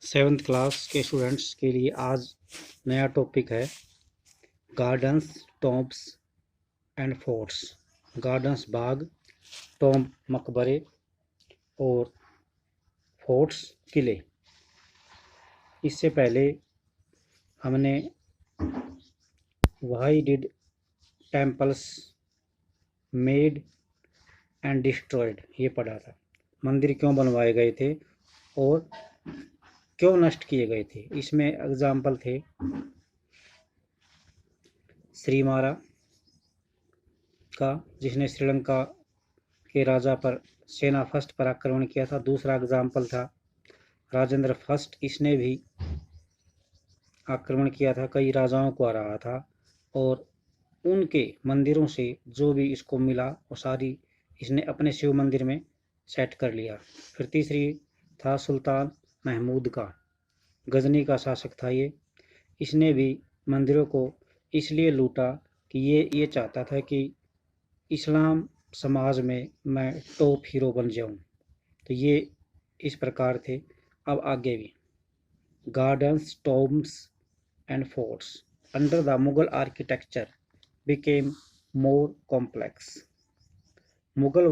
Seventh class के students के लिए आज नया टॉपिक है gardens, tombs and forts. Gardens Bagh, tomb मकबरे और फोर्ट्स किले। इससे पहले हमने why did temples made and destroyed ये पढ़ा था। मंदिर क्यों बनवाए गए थे और क्यों नष्ट किए गए थे। इसमें एग्जाम्पल थे श्रीमारा का, जिसने श्रीलंका के राजा पर सेना फर्स्ट पर आक्रमण किया था। दूसरा एग्जाम्पल था राजेंद्र फर्स्ट, इसने भी आक्रमण किया था, कई राजाओं को हराया था और उनके मंदिरों से जो भी इसको मिला वो सारी इसने अपने शिव मंदिर में सेट कर लिया। फिर तीसरी था सुल्तान महमूद का, गजनी का शासक था ये। इसने भी मंदिरों को इसलिए लूटा कि ये चाहता था कि इस्लाम समाज में मैं टॉप हीरो बन जाऊं। तो ये इस प्रकार थे। अब आगे भी gardens, tombs and forts under the Mughal architecture became more complex. Mughal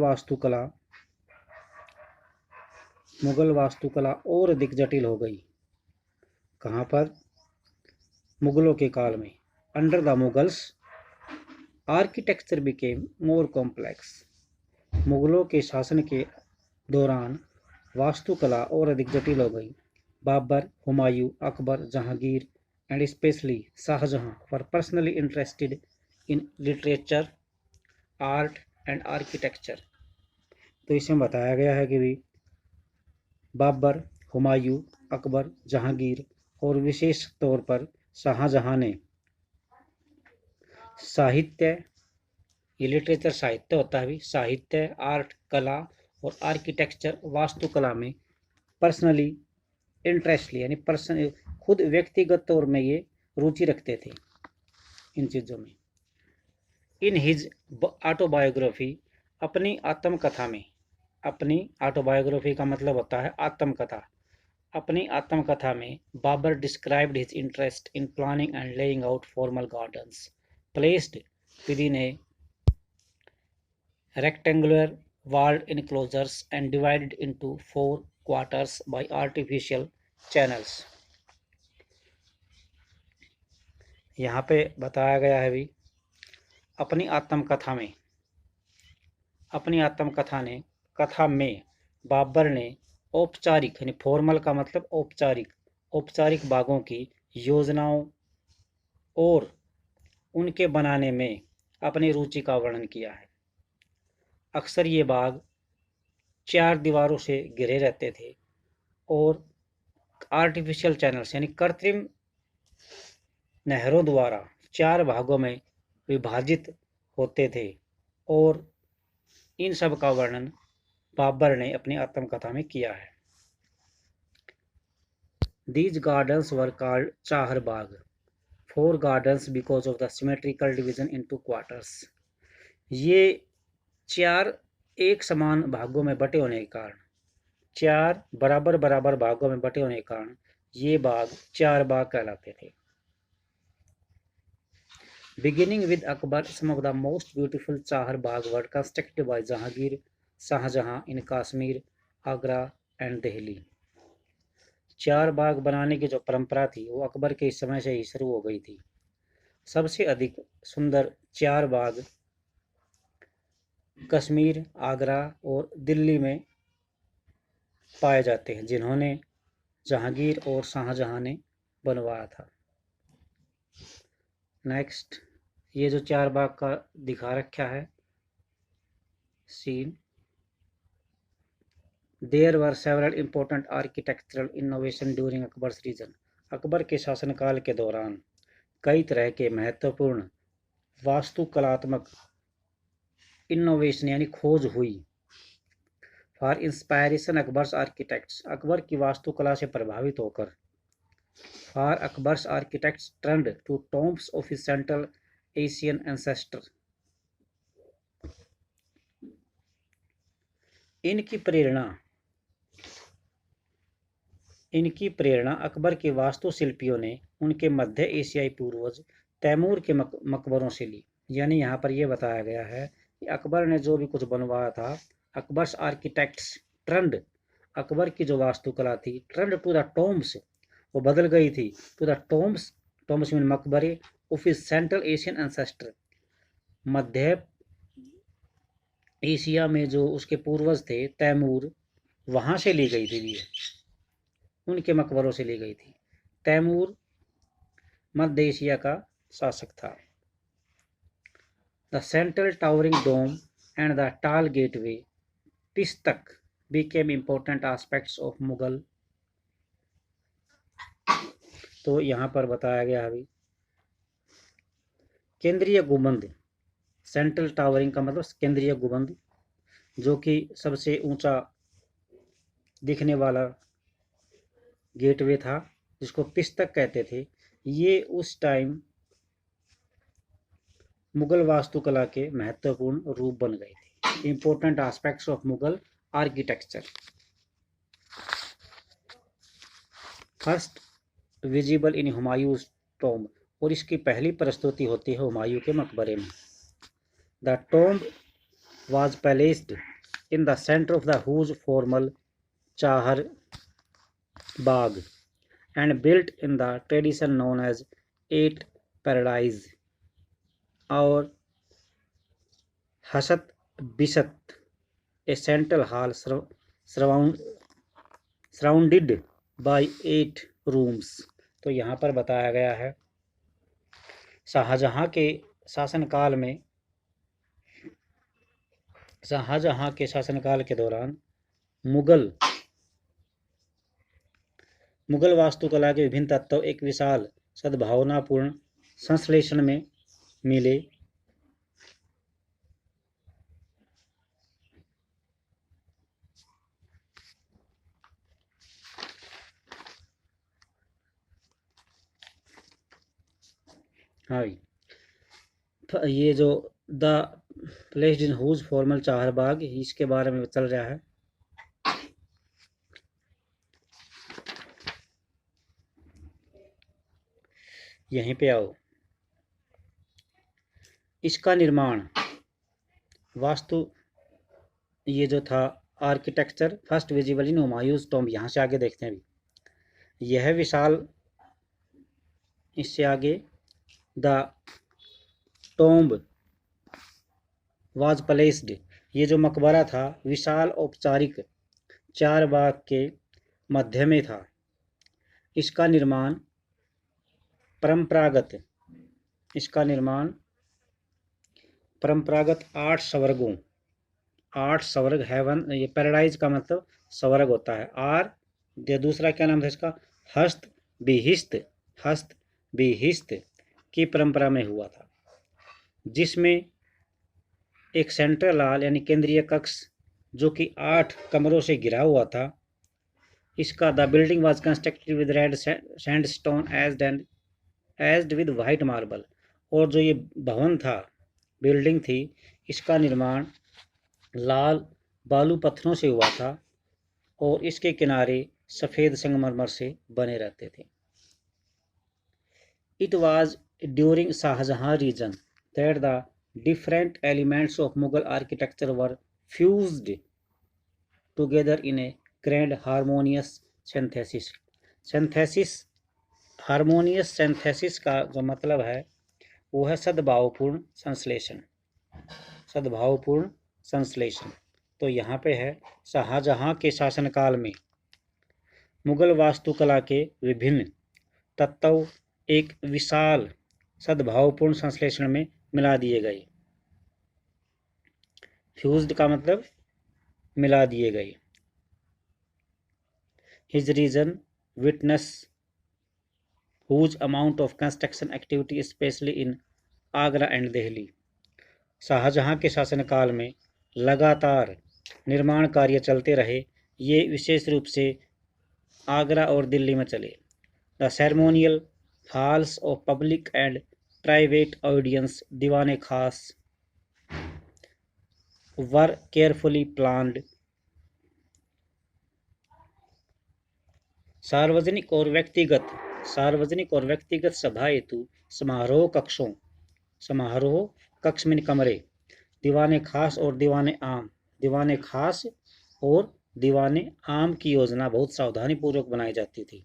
वास्तुकला और अधिक जटिल हो गई। कहाँ पर? मुगलों के काल में। Under the Mughals architecture became more complex. मुगलों के शासन के दौरान वास्तुकला और अधिक जटिल हो गई। Babur, Humayun, Akbar, Jahangir and specially Shahjahan were personally interested in literature, art and architecture. तो इसमें बताया गया है कि भी बाबर, हुमायूं, अकबर, जहांगीर और विशेष तौर पर शाहजहां ने साहित्य, ये लिटरेचर साहित्य होता है भी, साहित्य, आर्ट कला और आर्किटेक्चर वास्तुकला में पर्सनली इंटरेस्ट लिया, यानी पर्सन खुद व्यक्तिगत तौर में ये रुचि रखते थे इन चीज़ों में। इन हिज ऑटोबायोग्राफी, अपनी आत्मकथा में, अपनी ऑटोबायोग्राफी का मतलब होता है आत्मकथा। अपनी आत्मकथा में Babur described his interest in planning and laying out formal gardens placed within a rectangular walled enclosures and divided into 4 quarters by artificial channels। यहाँ पे बताया गया है भी अपनी आत्मकथा में बाबर ने औपचारिक, यानी फॉर्मल का मतलब औपचारिक बागों की योजनाओं और उनके बनाने में अपनी रुचि का वर्णन किया है। अक्सर ये बाग 4 दीवारों से घिरे रहते थे और आर्टिफिशियल चैनल्स यानी कृत्रिम नहरों द्वारा 4 भागों में विभाजित होते थे और इन सब का वर्णन बाबर ने अपनी आत्मकथा में किया है। These gardens were called Chahar Bagh, 4 gardens because of the symmetrical division into quarters। ये 4 एक समान भागों में बटे होने के कारण, 4 बराबर बराबर भागों में बटे होने के कारण ये बाग 4 बाग कहलाते थे। Beginning with Akbar, some of the most beautiful Char Bagh were constructed by Jahangir, Shahjahan in Kashmir, Agra and Delhi. 4 बाग बनाने की जो परंपरा थी वो अकबर के समय से ही शुरू हो गई थी। सबसे अधिक सुंदर 4 बाग कश्मीर, आगरा और दिल्ली में पाए जाते हैं, जिन्होंने जहांगीर और शाहजहां ने बनवाया था। नेक्स्ट, ये जो 4 बाग का दिखा रखा है scene. There were several important architectural innovation during Akbar's reign। Akbar के शासनकाल के दौरान कई तरह के महत्वपूर्ण वास्तुकलात्मक इनोवेशन यानी खोज हुई। For inspiration Akbar's architects, Akbar की वास्तुकला से प्रभावित होकर for Akbar's architects turned to tombs of his central Asian ancestor. इनकी प्रेरणा इनकी प्रेरणा अकबर के वास्तुशिल्पियों ने उनके मध्य एशियाई पूर्वज तैमूर के मकबरों से ली। यानी यहाँ पर यह बताया गया है कि अकबर ने जो भी कुछ बनवाया था, अकबर्स आर्किटेक्ट्स ट्रेंड, अकबर की जो वास्तुकला थी ट्रेंड टू द टॉम्ब्स, वो बदल गई थी to the tombs, tombs mean मकबरे of his central Asian ancestor, मध्य एशिया में जो उसके पूर्वज थे तैमूर, वहां से ली गई थी, ये उनके मकबरों से ली गई थी। तैमूर मध्य एशिया का शासक था। The central towering dome and the tall gateway तिस्तक became important aspects of Mughal. तो यहाँ पर बताया गया अभी केंद्रीय गुंबद, सेंट्रल टावरिंग का मतलब केंद्रीय गुंबद, जो कि सबसे ऊंचा दिखने वाला गेटवे था, जिसको पिस्तक कहते थे। ये उस टाइम मुगल वास्तुकला के महत्वपूर्ण रूप बन गए थे। Important aspects of Mughal architecture. First visible in Humayun's tomb, और इसकी पहली प्रस्तुति होती है हुमायूं के मकबरे में। The tomb was placed in the centre of the huge formal chahar bagh and built in the tradition known as eight paradise और hasht bihisht, a central hall surrounded by 8 rooms. तो यहाँ पर बताया गया है शाहजहां के शासनकाल के दौरान मुगल वास्तुकला के विभिन्न तत्व एक विशाल सद्भावनापूर्ण संश्लेषण में मिले। हाँ, ये जो the placed in huge formal chahar bagh, इसके बारे में चल रहा है। यहीं पे आओ। इसका निर्माण ये जो था architecture first visible in Humayun's tomb, यहाँ से आगे देखते हैं अभी। यह विशाल, इससे आगे द टॉम्ब वाज प्लेस्ड, ये जो मकबरा था विशाल औपचारिक 4 बाग के मध्य में था। इसका निर्माण परंपरागत 8 स्वर्ग हेवन, ये पैराडाइज का मतलब स्वर्ग होता है। और दूसरा क्या नाम था इसका, हस्त बिहिस्त की परंपरा में हुआ था, जिसमें एक सेंट्रल हॉल यानी केंद्रीय कक्ष जो कि 8 कमरों से घिरा हुआ था। इसका the building was constructed with red sandstone aged with white marble, और जो ये भवन था, बिल्डिंग थी, इसका निर्माण लाल बालू पत्थरों से हुआ था और इसके किनारे सफ़ेद संगमरमर से बने रहते थे। It was during Shahjahan region that the different elements of Mughal architecture were fused together in a grand harmonious synthesis। Harmonious synthesis का जो मतलब है वो है सद्भावपूर्ण संश्लेषण। तो यहाँ पे है शाहजहां के शासनकाल में मुगल वास्तुकला के विभिन्न तत्व एक विशाल सद्भावपूर्ण संश्लेषण में मिला दिए गए। फ्यूज्ड का मतलब मिला दिए गए। His region witness huge amount of construction activity specially in Agra and Delhi. Shahjahan के शासनकाल में लगातार निर्माण कार्य चलते रहे, ये विशेष रूप से आगरा और दिल्ली में चले। The ceremonial halls of public and private audience दीवाने खास were carefully planned सार्वजनिक और व्यक्तिगत सभा हेतु समारोह कक्ष में कमरे, दीवाने खास और दीवाने आम की योजना बहुत सावधानी पूर्वक बनाई जाती थी।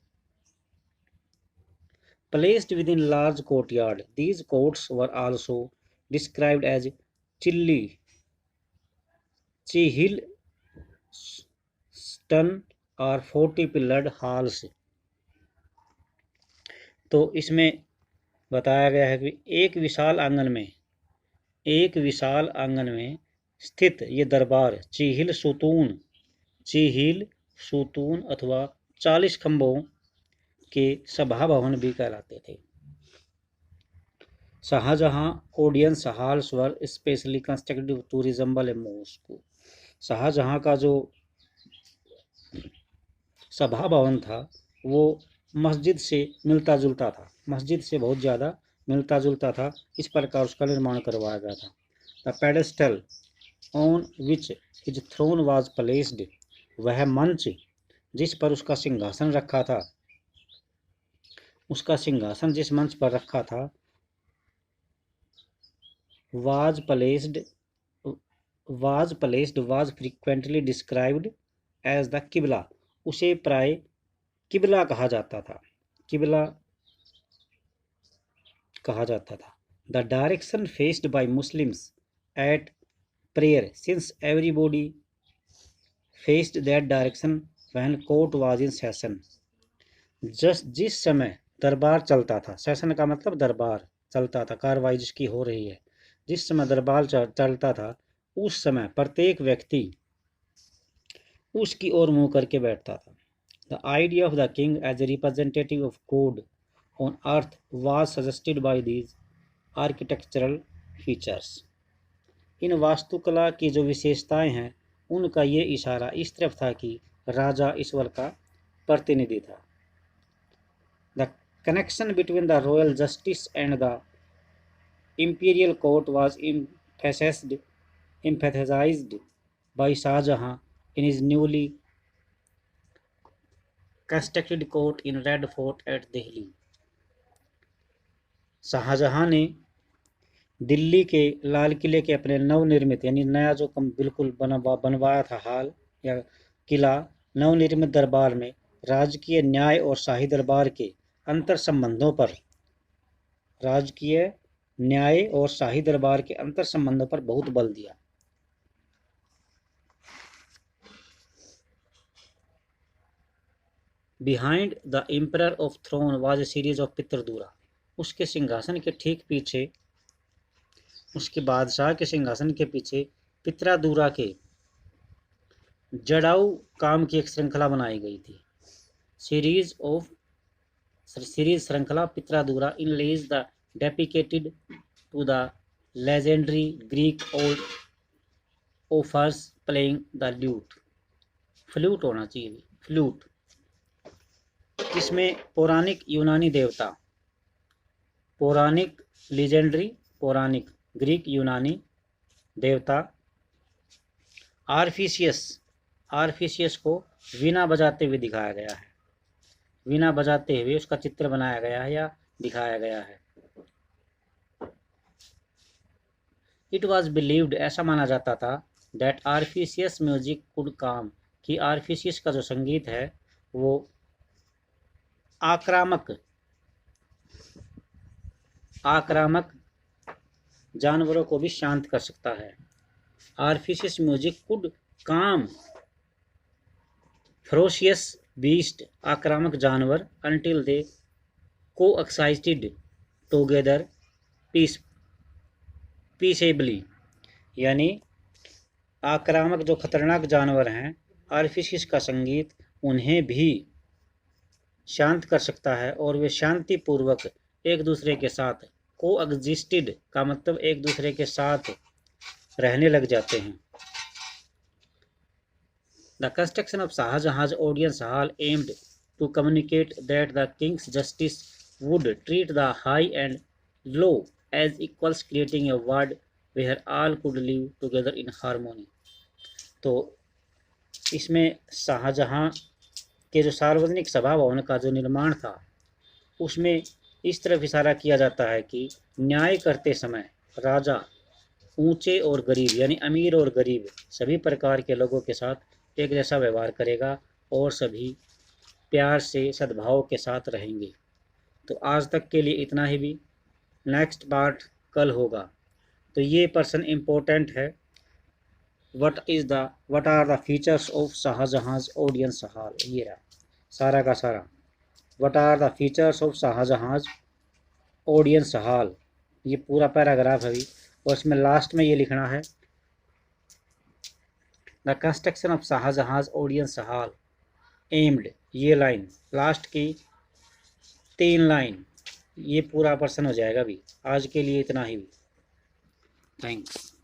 Placed within large courtyard, these courts were also described as चिहिल-स्टन और 40-pillared halls। तो इसमें बताया गया है कि एक विशाल आंगन में स्थित ये दरबार चिहिल सुतून अथवा 40 खंभों के सभा भवन भी कहलाते थे। Shahjahan audience halls were specially constructed to resemble a mosque. Shahjahan का जो सभा भवन था वो मस्जिद से बहुत ज़्यादा मिलता जुलता था, इस प्रकार उसका निर्माण करवाया गया था। The pedestal on which his throne was placed, वह मंच जिस पर उसका सिंहासन रखा था, जिस मंच पर रखा था was frequently described as the किबला, उसे प्राय किबला कहा जाता था। The direction faced by Muslims at prayer, since everybody faced that direction when court was in session। जिस समय दरबार चलता था, सेशन का मतलब दरबार चलता था, कार्रवाई जिसकी हो रही है, जिस समय दरबार चलता था उस समय प्रत्येक व्यक्ति उसकी ओर मुंह करके बैठता था। The idea of the king as a representative of God on earth was suggested by these architectural features. इन वास्तुकला की जो विशेषताएं हैं उनका ये इशारा इस तरफ था कि राजा ईश्वर का प्रतिनिधि था। The connection between the royal justice and the imperial court was emphasized by Shahjahan in his newly constructed court in Red Fort at Delhi। Shahjahan ने दिल्ली के लाल किले के अपने नवनिर्मित यानी नया जो बिल्कुल बनवाया था हाल या किला नवनिर्मित दरबार में राजकीय न्याय और शाही दरबार के अंतर संबंधों पर बहुत बल दिया। Behind the emperor of throne was a series of pietra dura, उसके सिंहासन के ठीक पीछे, उसके बादशाह के सिंहासन के पीछे पितृदूरा के जड़ाऊ काम की एक श्रृंखला बनाई गई थी। सीरीज श्रृंखला पितृदूरा इनलेज the dedicated to the legendary Greek old offers playing the lute। Flute होना चाहिए, फ्लूट। इसमें पौराणिक ग्रीक यूनानी देवता आर्फिसियस को वीणा बजाते हुए दिखाया गया है। वीणा बजाते हुए उसका चित्र बनाया गया है या दिखाया गया है। इट वॉज बिलीव्ड, ऐसा माना जाता था, दैट आर्फिसियस म्यूजिक कुड काम, कि आर्फिसियस का जो संगीत है वो आक्रामक जानवरों को भी शांत कर सकता है। आर्फिसियस म्यूजिक कुड काम फेरोशियस बीस्ट, आक्रामक जानवर, अनटिल दे कोएक्साइस्टेड टुगेदर पीसेबली, यानी आक्रामक जो खतरनाक जानवर हैं, आर्फिसियस का संगीत उन्हें भी शांत कर सकता है और वे शांतिपूर्वक एक दूसरे के साथ कोएग्जिस्टेड का मतलब एक दूसरे के साथ रहने लग जाते हैं। The construction of Shahjahan audience hall aimed to communicate that the king's justice would treat the high and low as equals, creating a world where all could live together in harmony। तो इसमें शाहजहां कि जो सार्वजनिक सभा भवन का जो निर्माण था उसमें इस तरफ इशारा किया जाता है कि न्याय करते समय राजा ऊंचे और गरीब यानी अमीर और गरीब सभी प्रकार के लोगों के साथ एक जैसा व्यवहार करेगा और सभी प्यार से सद्भाव के साथ रहेंगे। तो आज तक के लिए इतना ही भी, नेक्स्ट पार्ट कल होगा। तो ये पर्सन इम्पोर्टेंट है। What are the features of Shahjahan audience hall, ये रहा सारा का सारा। What are the features of Shahjahan audience hall, ये पूरा पैराग्राफ है अभी, और इसमें लास्ट में ये लिखना है the construction of Shahjahan audience hall aimed, ये लाइन लास्ट की 3 लाइन, ये पूरा पर्सन हो जाएगा अभी। आज के लिए इतना ही। थैंक्स।